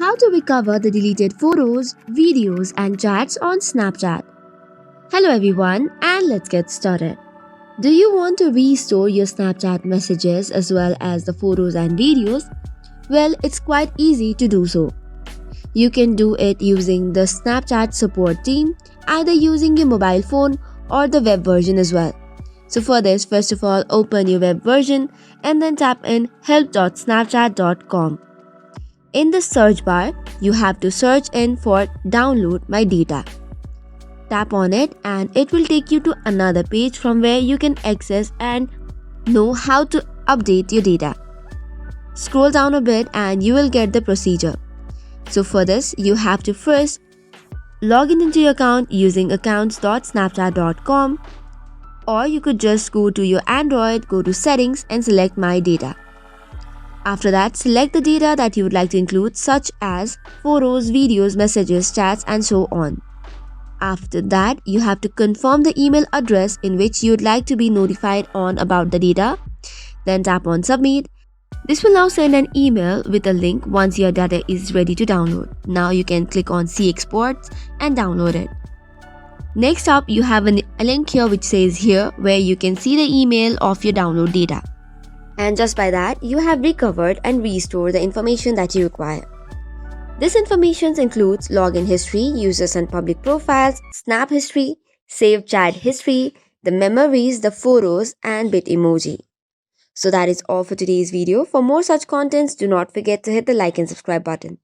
How to recover the deleted photos, videos, and chats on Snapchat. Hello everyone, and let's get started. Do you want to restore your Snapchat messages as well as the photos and videos? Well, it's quite easy to do so. You can do it using the Snapchat support team, either using your mobile phone or the web version as well. So for this, first of all, open your web version and then tap in help.snapchat.com. In the search bar, you have to search in for download my data. Tap on it and it will take you to another page from where you can access and know how to update your data. Scroll down a bit and you will get the procedure. So for this, you have to first log into your account using accounts.snapchat.com, or you could just go to your Android, go to settings and select my data. After that, select the data that you would like to include, such as photos, videos, messages, chats, and so on. After that, you have to confirm the email address in which you would like to be notified on about the data. Then tap on submit. This will now send an email with a link once your data is ready to download. Now you can click on see exports and download it. Next up, you have a link here which says here where you can see the email of your download data. And just by that, you have recovered and restored the information that you require. This information includes login history, users and public profiles, snap history, saved chat history, the memories, the photos, and bit emoji. So that is all for today's video. For more such contents, do not forget to hit the like and subscribe button.